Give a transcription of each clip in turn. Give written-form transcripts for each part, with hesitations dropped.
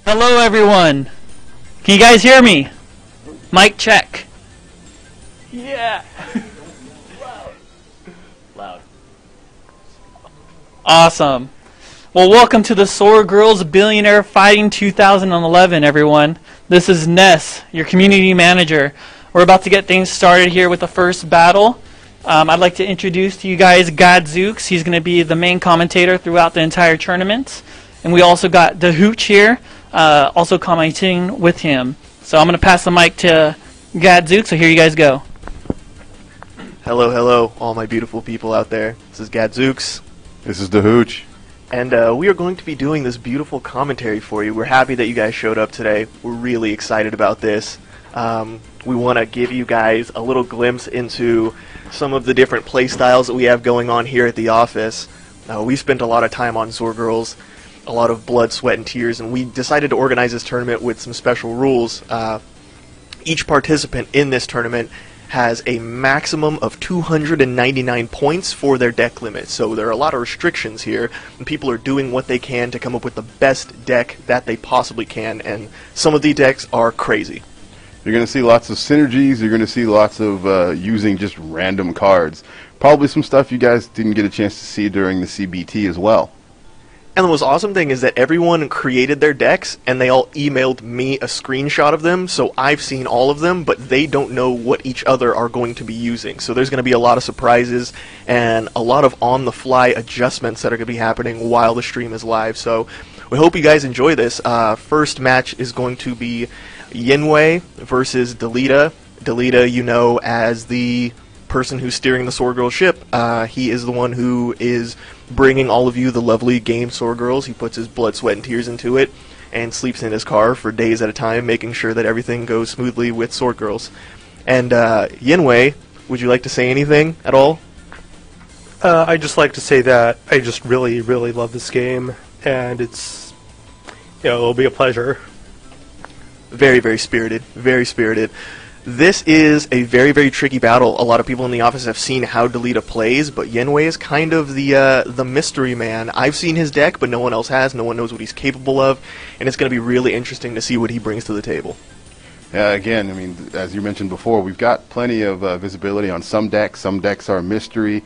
Hello everyone. Can you guys hear me? Mic check. Yeah. Loud. Awesome. Well, welcome to the Sword Girls Billionaire Fighting 2011, everyone. This is Ness, your community manager. We're about to get things started here with the first battle. I'd like to introduce to you guys Gadzooks. He's going to be the main commentator throughout the entire tournament. And we also got the Hooch here, also commenting with him. So I'm going to pass the mic to Gadzooks, so here you guys go. Hello, hello, all my beautiful people out there. This is Gadzooks. This is the Hooch. And we are going to be doing this beautiful commentary for you. We're happy that you guys showed up today. We're really excited about this. We want to give you guys a little glimpse into some of the different play styles that we have going on here at the office. We spent a lot of time on Sword Girls, a lot of blood, sweat, and tears, and we decided to organize this tournament with some special rules. Each participant in this tournament has a maximum of 299 points for their deck limit. So there are a lot of restrictions here, and people are doing what they can to come up with the best deck that they possibly can, and some of the decks are crazy. You're going to see lots of synergies. You're going to see lots of using just random cards. Probably some stuff you guys didn't get a chance to see during the CBT as well. And the most awesome thing is that everyone created their decks, and they all emailed me a screenshot of them, so I've seen all of them, but they don't know what each other are going to be using. So there's going to be a lot of surprises, and a lot of on-the-fly adjustments that are going to be happening while the stream is live. So we hope you guys enjoy this. First match is going to be Yinwei versus Delita. Delita, you know, as the person who's steering the Sword Girl ship. He is the one who is bringing all of you the lovely game Sword Girls. He puts his blood, sweat, and tears into it and sleeps in his car for days at a time, making sure that everything goes smoothly with Sword Girls. And Yinwei, would you like to say anything at all? I'd just like to say that I just really, really love this game, and it's, it'll be a pleasure. Very, very spirited. Very spirited. This is a very, very tricky battle. A lot of people in the office have seen how Delita plays, but Yinwei is kind of the mystery man. I've seen his deck, but no one else has. No one knows what he's capable of, and it's going to be really interesting to see what he brings to the table. Yeah, again, I mean, as you mentioned before, we've got plenty of visibility on some decks. Some decks are mystery.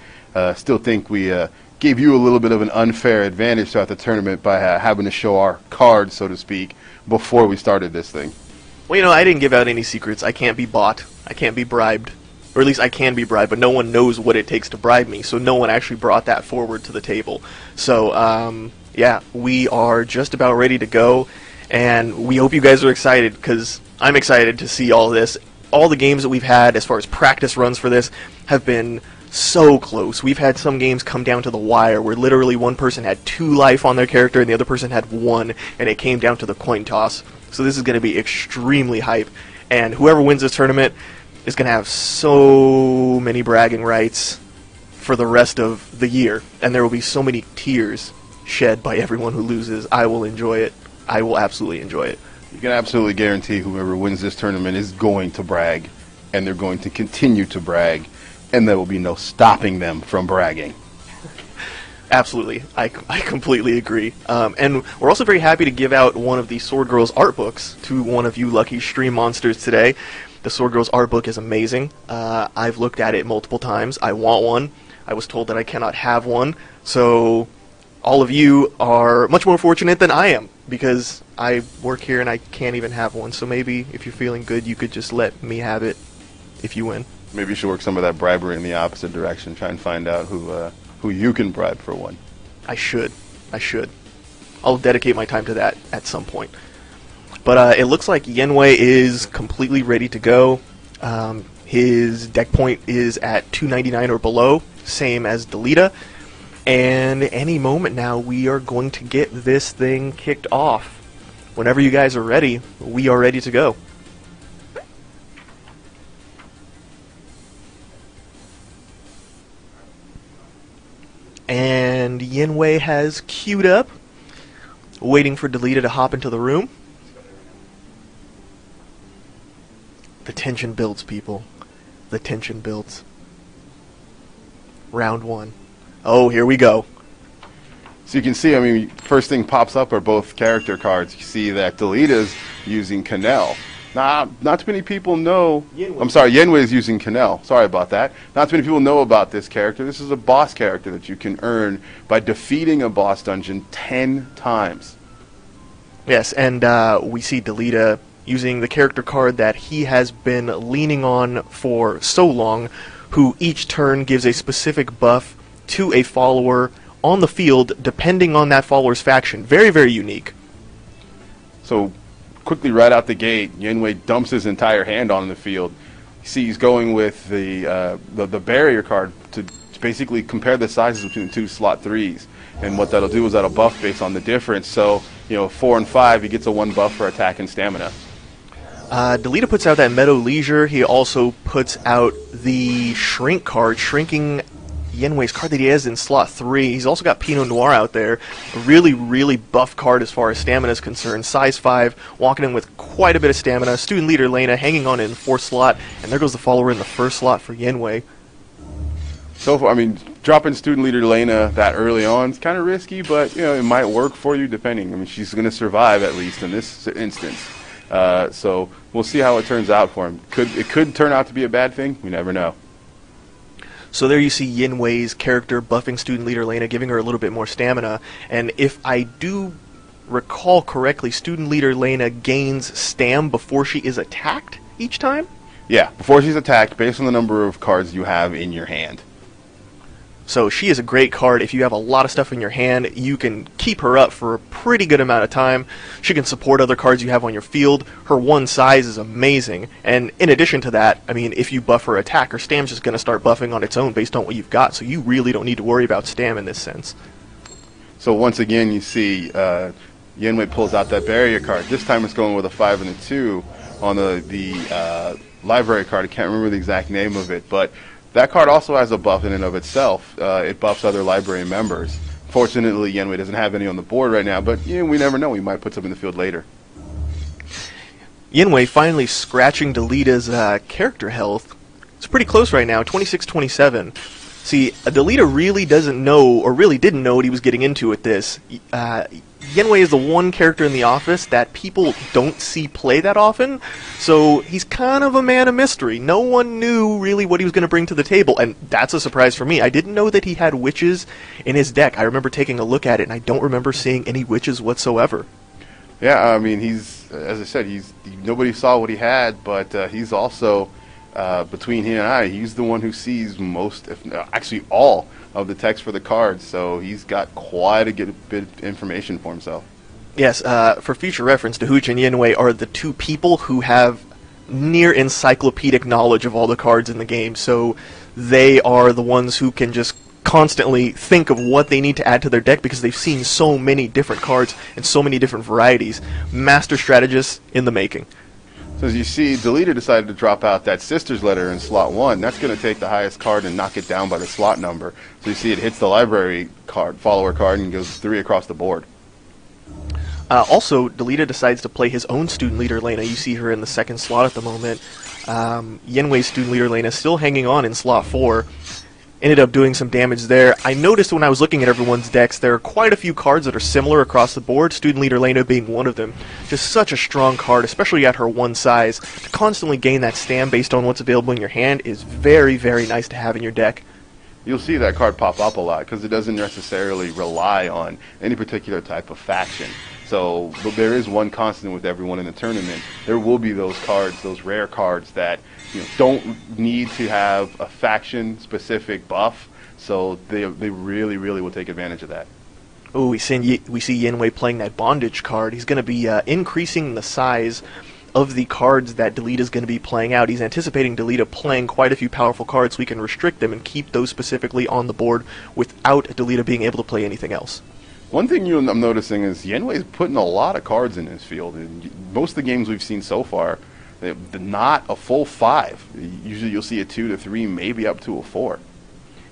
Still think we gave you a little bit of an unfair advantage throughout the tournament by having to show our cards, so to speak, before we started this thing. Well, you know, I didn't give out any secrets. I can't be bought. I can't be bribed. Or at least I can be bribed, but no one knows what it takes to bribe me, so no one actually brought that forward to the table. So, yeah, we are just about ready to go, and we hope you guys are excited, because I'm excited to see all this. All the games that we've had, as far as practice runs for this, have been so close. We've had some games come down to the wire, where literally one person had 2 life on their character, and the other person had 1, and it came down to the coin toss. So this is going to be extremely hype, and whoever wins this tournament is going to have so many bragging rights for the rest of the year, and there will be so many tears shed by everyone who loses. I will enjoy it. I will absolutely enjoy it. You can absolutely guarantee whoever wins this tournament is going to brag, and they're going to continue to brag, and there will be no stopping them from bragging. Absolutely. I completely agree. And we're also very happy to give out one of the Sword Girls art books to one of you lucky stream monsters today. The Sword Girls art book is amazing. I've looked at it multiple times. I want one. I was told that I cannot have one. So all of you are much more fortunate than I am, because I work here and I can't even have one. So maybe if you're feeling good, you could just let me have it if you win. Maybe you should work some of that bribery in the opposite direction, try and find out who you can bribe for one. I should. I'll dedicate my time to that at some point. But it looks like Yinwei is completely ready to go. His deck point is at 299 or below, same as Delita. And any moment now, we are going to get this thing kicked off. Whenever you guys are ready, we are ready to go. And Yinwei has queued up, waiting for Delita to hop into the room. The tension builds, people. The tension builds. Round 1. Oh, here we go. So you can see, I mean, first thing pops up are both character cards. You see that Delita's using Canel. Not too many people know. I'm sorry, Yenwei is using Canel. Sorry about that. Not too many people know about this character. This is a boss character that you can earn by defeating a boss dungeon 10 times. Yes, and we see Delita using the character card that he has been leaning on for so long, who each turn gives a specific buff to a follower on the field depending on that follower's faction. Very, very unique. So quickly right out the gate, Yenwei dumps his entire hand on the field. You see he's going with the barrier card to basically compare the sizes between the two slot 3s. And what that'll do is that'll buff based on the difference. So, 4 and 5, he gets a 1 buff for attack and stamina. Delita puts out that Meadow Leisure. He also puts out the Shrink card, shrinking Yenwei's card that he has in slot 3. He's also got Pinot Noir out there. A really, really buff card as far as stamina is concerned. Size 5, walking in with quite a bit of stamina. Student Leader Lena hanging on in 4th slot. And there goes the follower in the 1st slot for Yenwei. So far, I mean, dropping Student Leader Lena that early on is kind of risky, but, it might work for you depending. I mean, she's going to survive, at least in this instance. So we'll see how it turns out for him. It could turn out to be a bad thing. We never know. So there you see Yenwei's character buffing Student Leader Lena, giving her a little bit more stamina. And if I do recall correctly, Student Leader Lena gains stam before she is attacked each time? Yeah, before she's attacked, based on the number of cards you have in your hand. So she is a great card. If you have a lot of stuff in your hand, you can keep her up for a pretty good amount of time. She can support other cards you have on your field. Her 1 size is amazing. And in addition to that, I mean, if you buff her attack, her stam's just going to start buffing on its own based on what you've got. So you really don't need to worry about stam in this sense. So once again, you see Yenwei pulls out that barrier card. This time it's going with a 5 and a 2 on the library card. I can't remember the exact name of it, but that card also has a buff in and of itself. It buffs other library members. Fortunately, Yenwei doesn't have any on the board right now, but we never know. We might put some in the field later. Yenwei finally scratching Delita's character health. It's pretty close right now, 26-27. See, Delita really doesn't know, or really didn't know what he was getting into with this. Yenwei is the one character in the office that people don't see play that often, so he's kind of a man of mystery. No one knew really what he was going to bring to the table, and that's a surprise for me. I didn't know that he had witches in his deck. I remember taking a look at it, and I don't remember seeing any witches whatsoever. Yeah, I mean, he's, as I said, nobody saw what he had, but he's also, between he and I, he's the one who sees most, if actually all, of the text for the cards, so he's got quite a good bit of information for himself. Yes, for future reference, Dahuch and Yenwei are the two people who have near encyclopedic knowledge of all the cards in the game, so they are the ones who can just constantly think of what they need to add to their deck because they've seen so many different cards and so many different varieties. Master strategists in the making. So as you see, Delita decided to drop out that Sister's Letter in slot 1. That's going to take the highest card and knock it down by the slot number. So you see it hits the library card, follower card, and goes 3 across the board. Also, Delita decides to play his own Student Leader Lena. You see her in the 2nd slot at the moment. Yenwei's Student Leader Lena still hanging on in slot 4. Ended up doing some damage there. I noticed when I was looking at everyone's decks, there are quite a few cards that are similar across the board, Student Leader Lena being one of them. Just such a strong card, especially at her 1 size. To constantly gain that stam based on what's available in your hand is very, very nice to have in your deck. You'll see that card pop up a lot because it doesn't necessarily rely on any particular type of faction. So but there is one constant with everyone in the tournament. There will be those cards, those rare cards that don't need to have a faction-specific buff, so they really, really will take advantage of that. Oh, we see Yenwei playing that Bondage card. He's going to be increasing the size of the cards that Delita's going to be playing out. He's anticipating Delita playing quite a few powerful cards so we can restrict them and keep those specifically on the board without Delita being able to play anything else. One thing I'm noticing is Yenwei's putting a lot of cards in his field. And most of the games we've seen so far, they're not a full 5. Usually you'll see a 2 to 3, maybe up to a 4.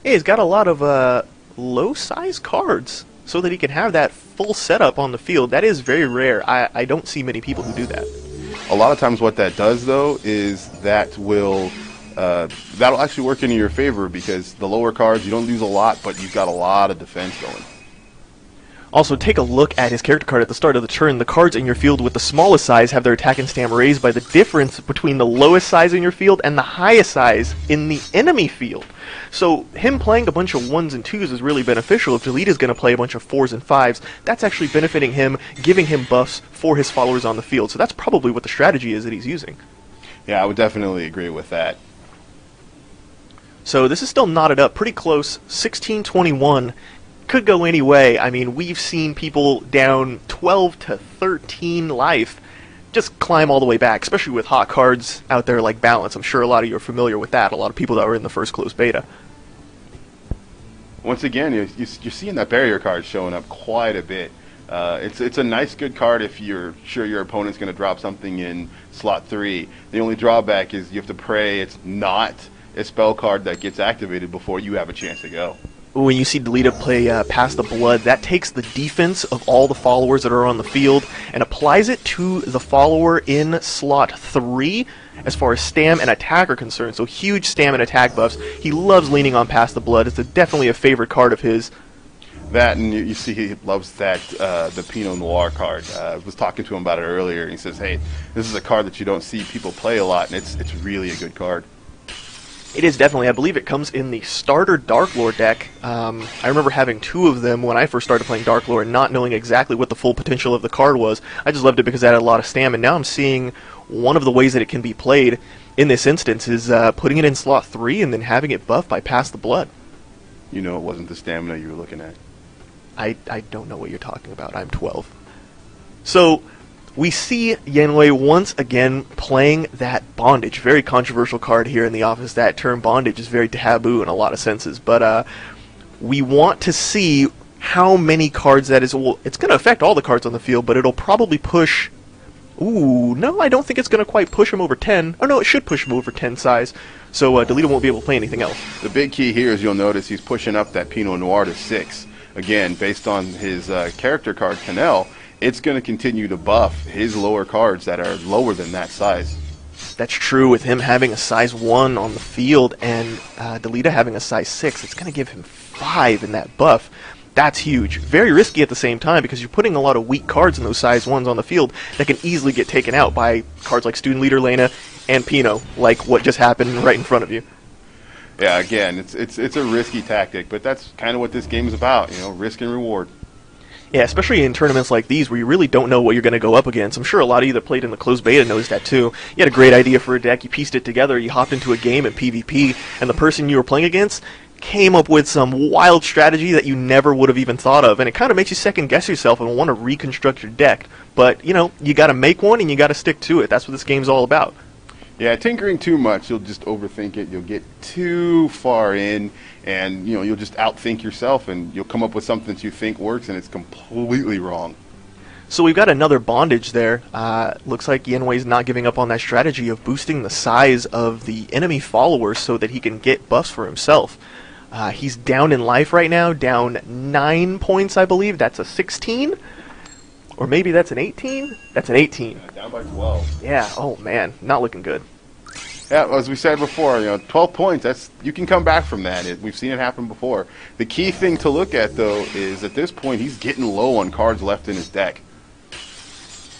Yeah, he's got a lot of low-size cards so that he can have that full setup on the field. That is very rare. I don't see many people who do that. A lot of times what that does, though, is that'll actually work in your favor because the lower cards, you don't lose a lot, but you've got a lot of defense going. Also, take a look at his character card at the start of the turn. The cards in your field with the smallest size have their attack and stam raised by the difference between the lowest size in your field and the highest size in the enemy field. So him playing a bunch of 1s and 2s is really beneficial. If Delita's going to play a bunch of 4s and 5s, that's actually benefiting him, giving him buffs for his followers on the field. So that's probably what the strategy is that he's using. Yeah, I would definitely agree with that. So this is still knotted up pretty close. 16-21. Could go any way. I mean, we've seen people down 12 to 13 life just climb all the way back, especially with hot cards out there like Balance. I'm sure a lot of you are familiar with that, a lot of people that were in the first closed beta. Once again, you're seeing that barrier card showing up quite a bit. It's a nice, good card if you're sure your opponent's going to drop something in slot 3. The only drawback is you have to pray it's not a spell card that gets activated before you have a chance to go. When you see Delita play Pass the Blood, that takes the defense of all the followers that are on the field and applies it to the follower in slot 3 as far as stam and attack are concerned. So huge stam and attack buffs. He loves leaning on Pass the Blood. It's definitely a favorite card of his. That, and you see he loves that, the Pinot Noir card. I was talking to him about it earlier, and he says, hey, this is a card that you don't see people play a lot, and it's really a good card. It is definitely. I believe it comes in the starter Dark Lord deck. I remember having 2 of them when I first started playing Dark Lord, not knowing exactly what the full potential of the card was. I just loved it because it had a lot of stam, and now I'm seeing one of the ways that it can be played in this instance is putting it in slot 3 and then having it buffed by Pass the Blood. You know it wasn't the stamina you were looking at. I don't know what you're talking about. I'm 12. So we see Yanwei once again playing that Bondage. Very controversial card here in the office. That term Bondage is very taboo in a lot of senses. But we want to see how many cards that is. Well, it's going to affect all the cards on the field, but it'll probably push. Ooh, no, I don't think it's going to quite push him over 10. Oh, no, it should push him over 10 size. So Delita won't be able to play anything else. The big key here is you'll notice he's pushing up that Pinot Noir to 6. Again, based on his character card, Canel, it's going to continue to buff his lower cards that are lower than that size. That's true with him having a size 1 on the field and Delita having a size 6. It's going to give him 5 in that buff. That's huge. Very risky at the same time because you're putting a lot of weak cards in those size 1s on the field that can easily get taken out by cards like Student Leader Lena and Pinot, like what just happened right in front of you. Yeah, again, it's a risky tactic, but that's kind of what this game is about, you know, risk and reward. Yeah, especially in tournaments like these where you really don't know what you're going to go up against. I'm sure a lot of you that played in the closed beta knows that too. You had a great idea for a deck, you pieced it together, you hopped into a game in PvP, and the person you were playing against came up with some wild strategy that you never would have even thought of, and it kind of makes you second guess yourself and want to reconstruct your deck. But, you know, you got to make one and you got to stick to it. That's what this game's all about. Yeah, tinkering too much, you'll just overthink it. You'll get too far in, and you know you'll just outthink yourself, and you'll come up with something that you think works, and it's completely wrong. So we've got another Bondage there. Looks like Yanwei's not giving up on that strategy of boosting the size of the enemy followers so that he can get buffs for himself. He's down in life right now, down 9 points, I believe. That's a 16. Or maybe that's an 18? That's an 18. Down by 12. Yeah, oh man, not looking good. Yeah, as we said before, you know, 12 points, that's you can come back from that. We've seen it happen before. The key thing to look at, though, is at this point, he's getting low on cards left in his deck.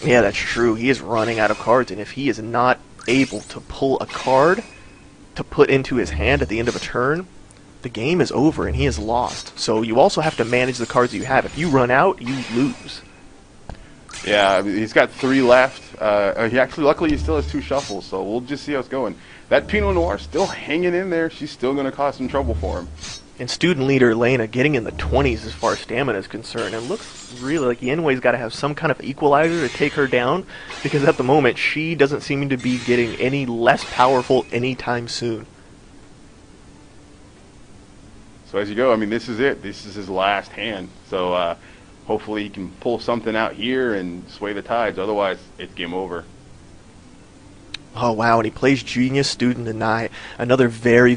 Yeah, that's true. He is running out of cards, and if he is not able to pull a card to put into his hand at the end of a turn, the game is over and he is lost. So you also have to manage the cards you have. If you run out, you lose. Yeah, I mean, he's got 3 left. Luckily, he still has 2 shuffles, so we'll just see how it's going. That Pinot Noir still hanging in there. She's still going to cause some trouble for him. And Student Leader Lena getting in the 20s as far as stamina is concerned. It looks really like Yanwei's got to have some kind of equalizer to take her down, because at the moment, she doesn't seem to be getting any less powerful anytime soon. So as you go, I mean, this is it. This is his last hand. So hopefully he can pull something out here and sway the tides. Otherwise, it's game over. Oh, wow, and he plays Genius Student Deny. Another very